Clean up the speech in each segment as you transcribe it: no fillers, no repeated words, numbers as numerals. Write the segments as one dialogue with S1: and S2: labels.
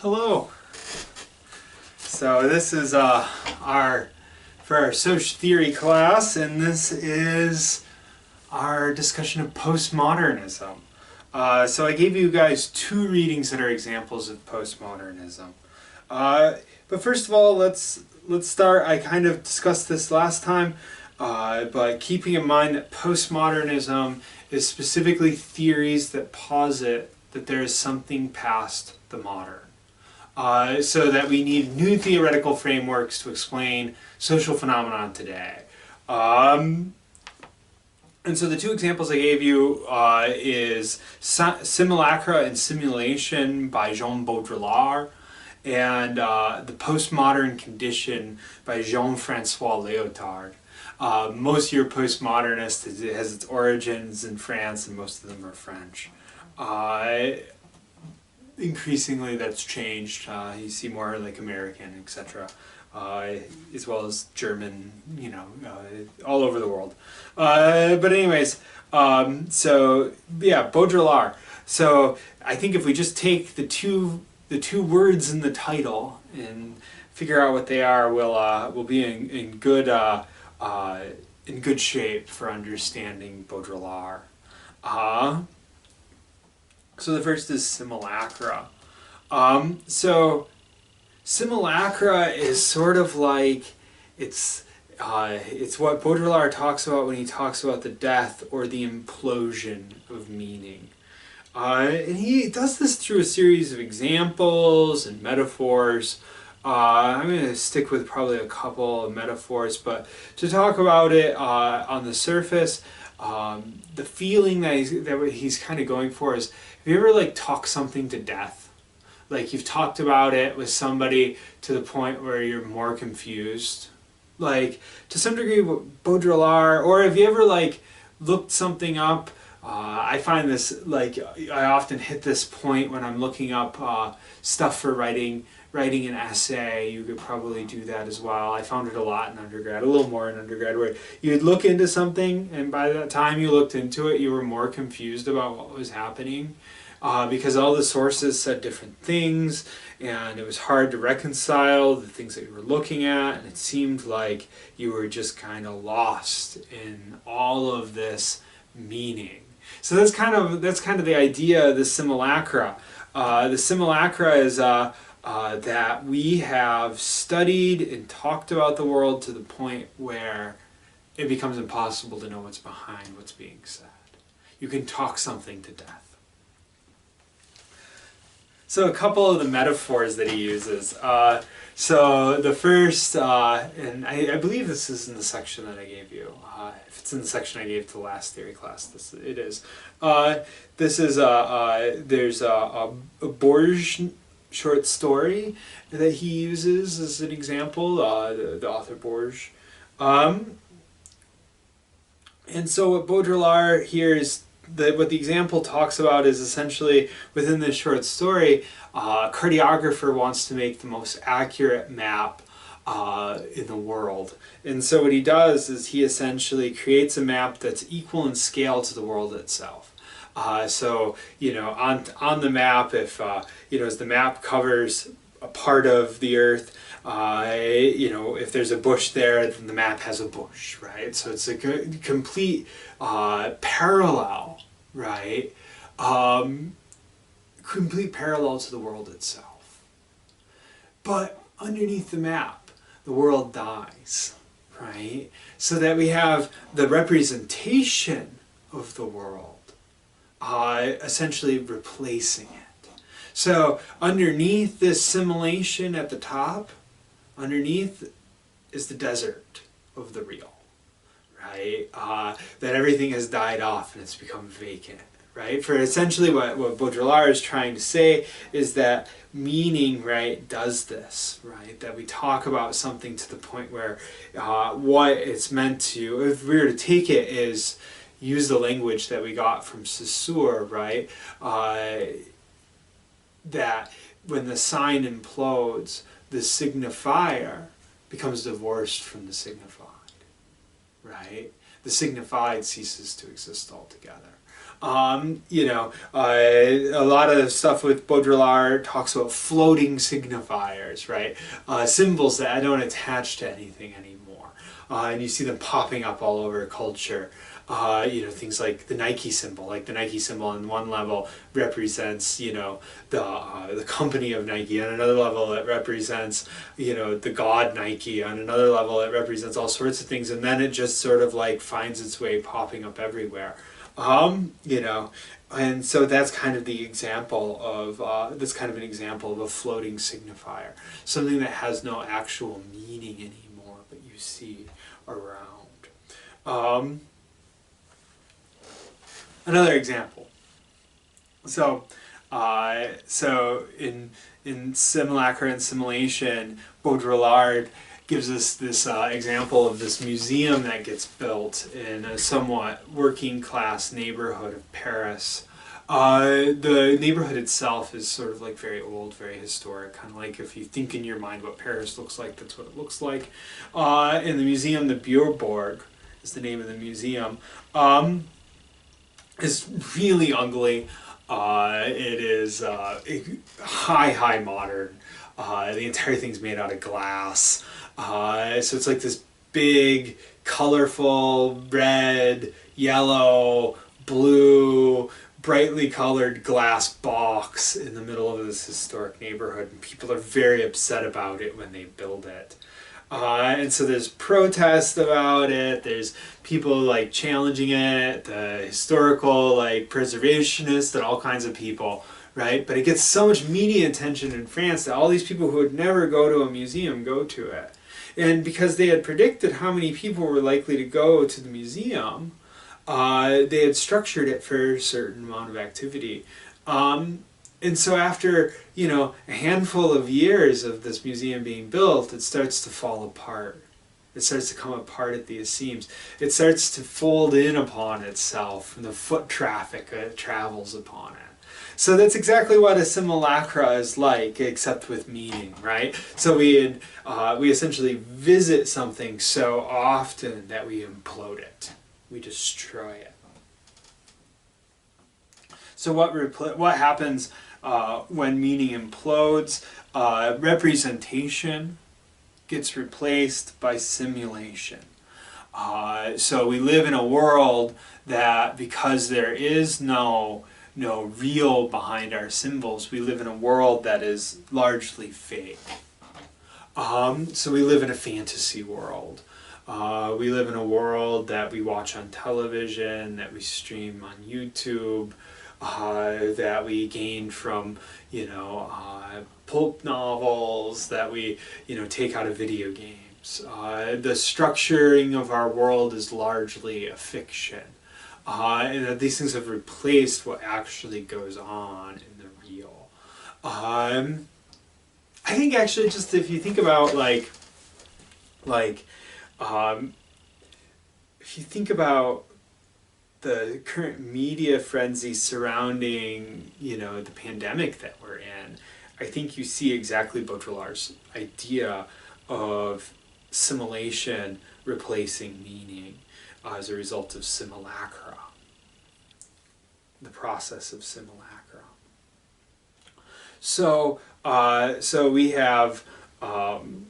S1: Hello. So this is our social theory class, and this is our discussion of postmodernism. So I gave you guys two readings that are examples of postmodernism. But first of all, let's start. I kind of discussed this last time, but keeping in mind that postmodernism is specifically theories that posit that there is something past the modern. So that we need new theoretical frameworks to explain social phenomenon today. And so the two examples I gave you is Simulacra and Simulation by Jean Baudrillard and The Postmodern Condition by Jean-Francois Lyotard. Most of your postmodernist has its origins in France, and most of them are French. Increasingly that's changed. You see more like American, etc., as well as German, all over the world. But anyways, so yeah, Baudrillard. So I think if we just take the two words in the title and figure out what they are, we'll be in good shape for understanding Baudrillard. So the first is simulacra. So simulacra is sort of like it's what Baudrillard talks about when he talks about the death or the implosion of meaning. And he does this through a series of examples and metaphors. I'm going to stick with probably a couple of metaphors, but to talk about it on the surface, the feeling that he's kind of going for is, have you ever talked something to death? Like you've talked about it with somebody to the point where you're more confused? Like to some degree Baudrillard, or have you ever looked something up? I find this, I often hit this point when I'm looking up stuff for writing an essay. You could probably do that as well. I found it a lot in undergrad, a little more in undergrad, where you'd look into something, and by the time you looked into it, you were more confused about what was happening because all the sources said different things, and it was hard to reconcile the things that you were looking at, and it seemed like you were just kind of lost in all of this meaning. So that's kind of the idea of the simulacra. The simulacra is that we have studied and talked about the world to the point where it becomes impossible to know what's behind what's being said. You can talk something to death. So a couple of the metaphors that he uses. So the first, and I believe this is in the section that I gave you. If it's in the section I gave to the last theory class, it is. This is there's a Borges short story that he uses as an example, the author Borges. And so what Baudrillard here is, what the example talks about is essentially within this short story, a cartographer wants to make the most accurate map in the world. And so what he does is he essentially creates a map that's equal in scale to the world itself. So, on the map, if, as the map covers a part of the earth, if there's a bush there, then the map has a bush, right? So it's a complete parallel, right? Complete parallel to the world itself. But underneath the map, the world dies, right? So that we have the representation of the world essentially replacing it. So underneath this simulation at the top, underneath is the desert of the real, right? That everything has died off and it's become vacant, right? For essentially what Baudrillard is trying to say is that meaning, right, does this, right? That we talk about something to the point where what it's meant to, if we were to take it as use the language that we got from Saussure, right? That when the sign implodes, the signifier becomes divorced from the signified, right? The signified ceases to exist altogether. A lot of stuff with Baudrillard talks about floating signifiers, right? Symbols that don't attach to anything anymore. And you see them popping up all over culture. Things like the Nike symbol. Like the Nike symbol on one level represents, the company of Nike. On another level, it represents, the god Nike. On another level, it represents all sorts of things. And then it just sort of like finds its way popping up everywhere. And so that's kind of the example of, that's kind of an example of a floating signifier. Something that has no actual meaning anymore, but you see around. Another example. So in simulacra and simulation, Baudrillard gives us this example of this museum that gets built in a somewhat working class neighborhood of Paris. The neighborhood itself is sort of like very old, very historic, kind of like if you think in your mind what Paris looks like, that's what it looks like. In the museum, the Beaubourg is the name of the museum. Is really ugly. It is high modern. The entire thing's made out of glass. So it's like this big, colorful, red, yellow, blue, brightly colored glass box in the middle of this historic neighborhood. And people are very upset about it when they build it. And so there's protest about it, there's people like challenging it, the historical like preservationists and all kinds of people, right? But it gets so much media attention in France that all these people who would never go to a museum go to it. And because they had predicted how many people were likely to go to the museum, they had structured it for a certain amount of activity. And so after, a handful of years of this museum being built, it starts to fall apart. It starts to come apart at the seams. It starts to fold in upon itself from the foot traffic that travels upon it. So that's exactly what a simulacra is like, except with meaning, right? So we essentially visit something so often that we implode it. We destroy it. So what happens when meaning implodes? Representation gets replaced by simulation. So we live in a world that, because there is no real behind our symbols, we live in a world that is largely fake. So we live in a fantasy world. We live in a world that we watch on television, that we stream on YouTube, that we gain from, pulp novels, that we, take out of video games. The structuring of our world is largely a fiction. And that these things have replaced what actually goes on in the real. I think actually, just if you think about if you think about the current media frenzy surrounding, the pandemic that we're in, I think you see exactly Baudrillard's idea of simulation replacing meaning as a result of simulacra, the process of simulacra. So we have, on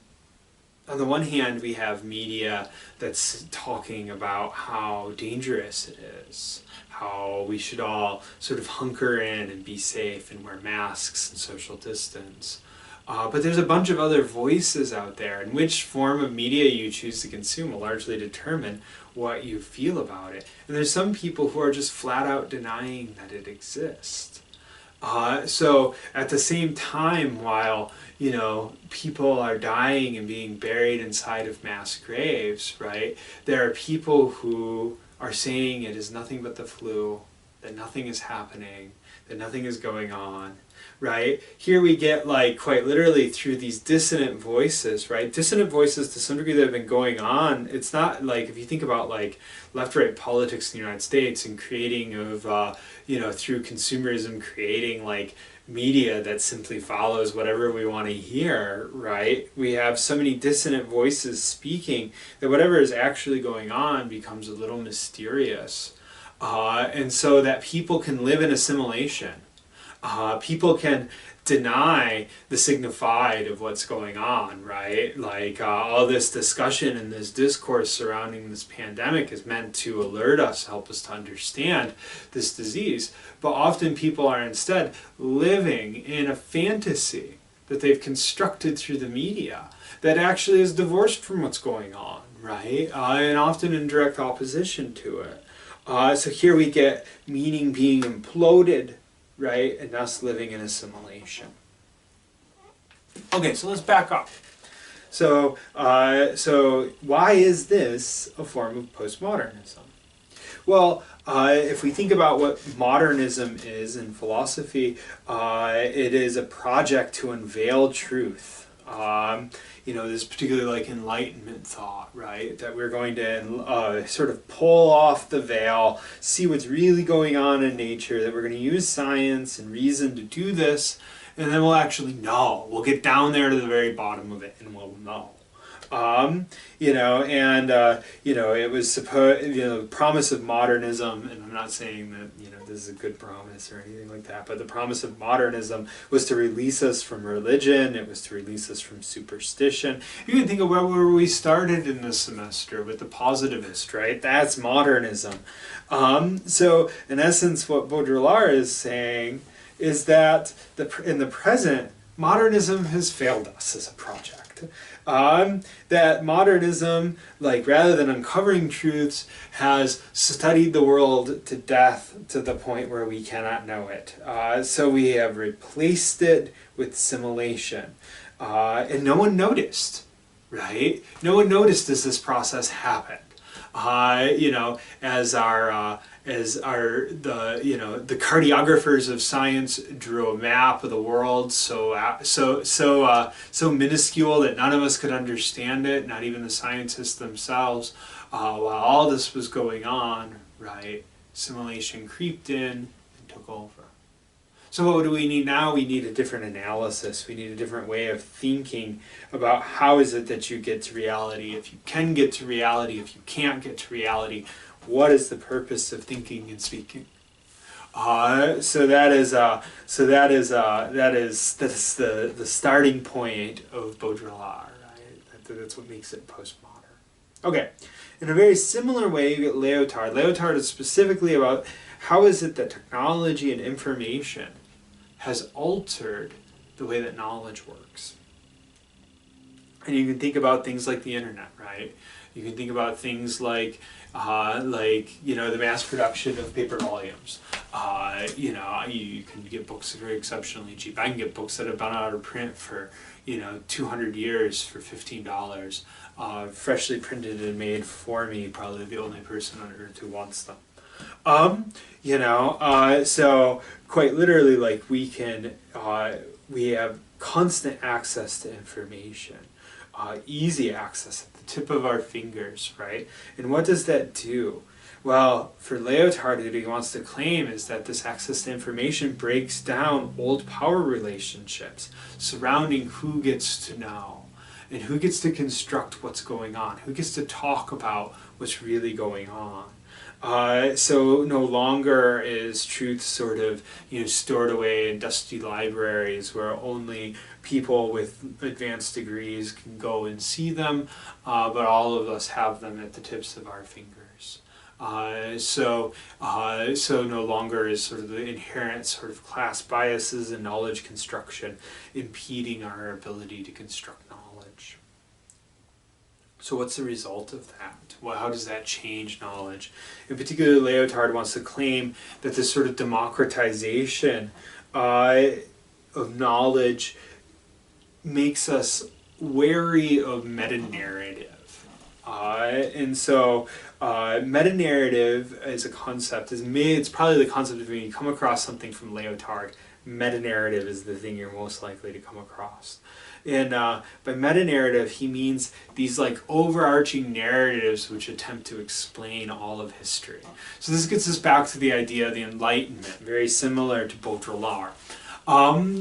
S1: the one hand, we have media that's talking about how dangerous it is, how we should all sort of hunker in and be safe and wear masks and social distance. But there's a bunch of other voices out there, and which form of media you choose to consume will largely determine what you feel about it. And there's some people who are just flat out denying that it exists. So at the same time, while people are dying and being buried inside of mass graves, right? There are people who are saying it is nothing but the flu, that nothing is happening, that nothing is going on, right? Here we get, quite literally through these dissonant voices, right? Dissonant voices to some degree that have been going on. It's not like, if you think about left-right politics in the United States and creating of, through consumerism, creating media that simply follows whatever we want to hear, right? We have so many dissonant voices speaking that whatever is actually going on becomes a little mysterious. and so that people can live in assimilation. People can deny the signified of what's going on, right? Like all this discussion and this discourse surrounding this pandemic is meant to alert us, help us to understand this disease. But often people are instead living in a fantasy that they've constructed through the media that actually is divorced from what's going on, right? And often in direct opposition to it. So here we get meaning being imploded, right, and us living in assimilation. Okay, so let's back up. So why is this a form of postmodernism? Well, if we think about what modernism is in philosophy, it is a project to unveil truth. This particularly like Enlightenment thought, right? That we're going to sort of pull off the veil, see what's really going on in nature, that we're going to use science and reason to do this, and then we'll actually know. We'll get down there to the very bottom of it and we'll know. It was supposed, the promise of modernism, and I'm not saying that, this is a good promise or anything like that, but the promise of modernism was to release us from religion, it was to release us from superstition. You can think of where we started in this semester with the positivist, right? That's modernism. So in essence, what Baudrillard is saying is that in the present, modernism has failed us as a project. That modernism, rather than uncovering truths, has studied the world to death to the point where we cannot know it. So we have replaced it with simulation. And no one noticed, right? No one noticed as this process happened. The cartographers of science drew a map of the world so minuscule that none of us could understand it, not even the scientists themselves. While all this was going on, right, simulation creeped in and took over. So what do we need now? We need a different analysis. We need a different way of thinking about how is it that you get to reality, if you can get to reality, if you can't get to reality. What is the purpose of thinking and speaking? So that is the starting point of Baudrillard. Right? That's what makes it postmodern. Okay, in a very similar way, you get Lyotard. Lyotard is specifically about how is it that technology and information has altered the way that knowledge works. And you can think about things like the internet, right? You can think about things like the mass production of paper volumes. You can get books that are exceptionally cheap. I can get books that have been out of print for 200 years for $15, freshly printed and made for me. Probably the only person on earth who wants them. So quite literally, we have constant access to information, easy access at the tip of our fingers, right? And what does that do? Well, for Lyotard, what he wants to claim is that this access to information breaks down old power relationships surrounding who gets to know and who gets to construct what's going on, who gets to talk about what's really going on. So no longer is truth sort of stored away in dusty libraries where only people with advanced degrees can go and see them, but all of us have them at the tips of our fingers. So no longer is sort of the inherent sort of class biases and knowledge construction impeding our ability to construct knowledge. So what's the result of that? Well, how does that change knowledge? In particular, Lyotard wants to claim that this sort of democratization of knowledge makes us wary of meta-narrative. Meta-narrative as a concept it's probably the concept of when you come across something from Lyotard, meta-narrative is the thing you're most likely to come across. And by meta-narrative, he means these overarching narratives which attempt to explain all of history. So this gets us back to the idea of the Enlightenment, very similar to Baudrillard.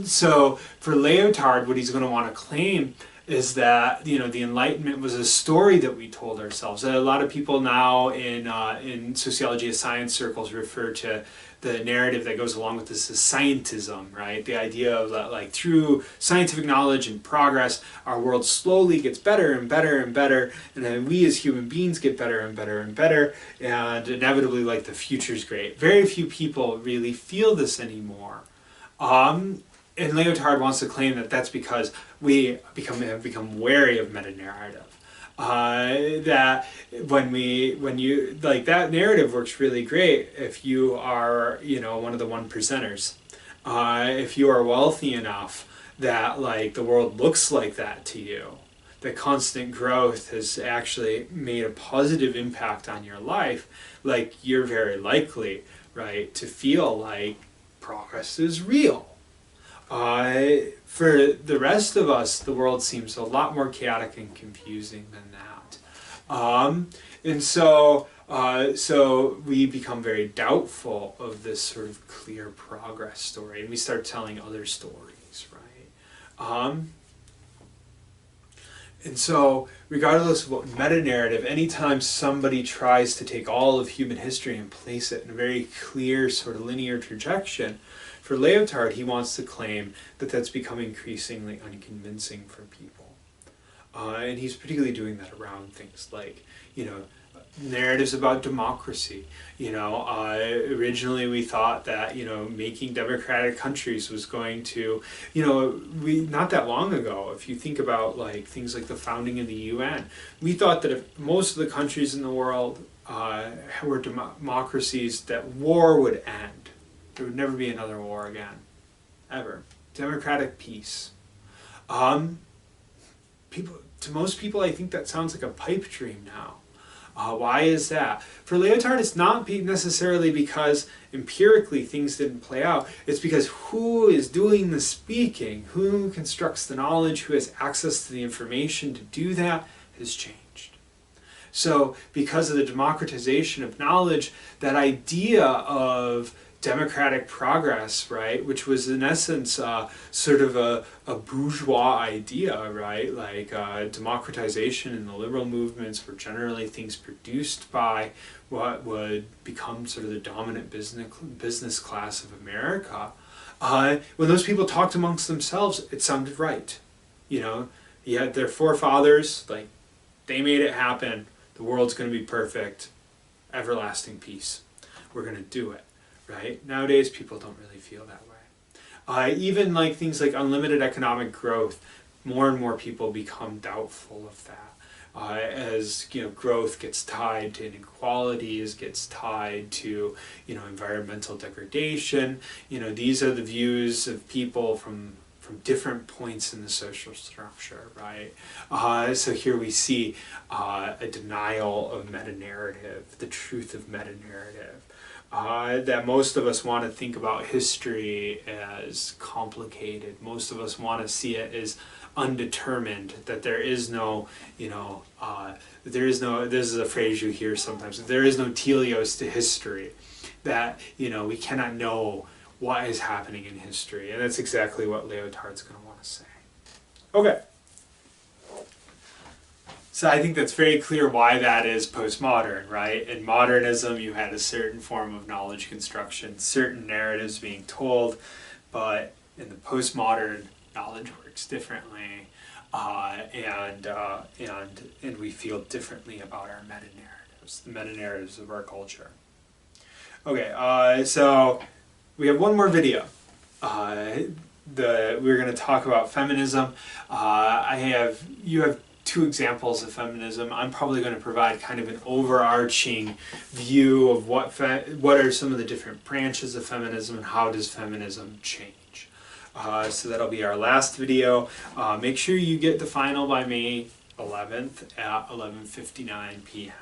S1: So for Lyotard, what he's going to want to claim is that the Enlightenment was a story that we told ourselves. A lot of people now in sociology of science circles refer to the narrative that goes along with this as scientism, right? The idea of that, like, through scientific knowledge and progress, our world slowly gets better and better and better, and then we as human beings get better and better and better, and inevitably, like, the future's great. Very few people really feel this anymore. And Leotard wants to claim that that's because we have become wary of meta-narrative. That when you like, that narrative works really great if you are one of the 1%ers. If you are wealthy enough that, like, the world looks like that to you, that constant growth has actually made a positive impact on your life, like, you're very likely, right, to feel like progress is real. For the rest of us, the world seems a lot more chaotic and confusing than that. And so we become very doubtful of this sort of clear progress story, and we start telling other stories, right? And so, regardless of what meta-narrative, anytime somebody tries to take all of human history and place it in a very clear sort of linear trajectory, for Leotard, he wants to claim that that's become increasingly unconvincing for people. And he's particularly doing that around things like, narratives about democracy. Originally we thought that, making democratic countries was going to, not that long ago, if you think about, like, things like the founding of the UN, we thought that if most of the countries in the world were democracies, that war would end. There would never be another war again, ever. Democratic peace. To most people, I think that sounds like a pipe dream now. Why is that? For Leotard, it's not necessarily because empirically things didn't play out. It's because who is doing the speaking, who constructs the knowledge, who has access to the information to do that, has changed. So because of the democratization of knowledge, that idea of democratic progress, right, which was in essence sort of a bourgeois idea, right, like democratization in the liberal movements were generally things produced by what would become sort of the dominant business class of America. When those people talked amongst themselves, it sounded right. You had their forefathers, like, they made it happen. The world's going to be perfect. Everlasting peace. We're going to do it. Right? Nowadays, people don't really feel that way. Even like things like unlimited economic growth, more and more people become doubtful of that. As growth gets tied to inequalities, gets tied to environmental degradation. These are the views of people from different points in the social structure, right? So here we see a denial of meta-narrative, the truth of meta-narrative. That most of us want to think about history as complicated. Most of us want to see it as undetermined, that there is no, this is a phrase you hear sometimes, there is no teleos to history, that, we cannot know what is happening in history. And that's exactly what Leotard's going to want to say. Okay. So I think that's very clear why that is postmodern, right? In modernism, you had a certain form of knowledge construction, certain narratives being told, but in the postmodern, knowledge works differently, and we feel differently about our meta-narratives, the meta-narratives of our culture. Okay, so we have one more video. We're going to talk about feminism. You have two examples of feminism. I'm probably going to provide kind of an overarching view of what are some of the different branches of feminism and how does feminism change. So that'll be our last video. Make sure you get the final by May 11th at 11:59 p.m.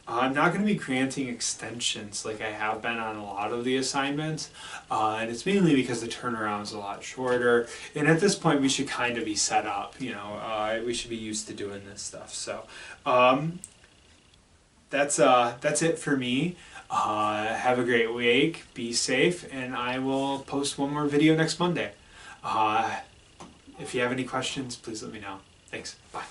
S1: I'm not going to be granting extensions like I have been on a lot of the assignments, and it's mainly because the turnaround is a lot shorter, and at this point we should kind of be set up, we should be used to doing this stuff. So that's it for me. Have a great week, be safe, and I will post one more video next Monday. If you have any questions, please let me know. Thanks. Bye.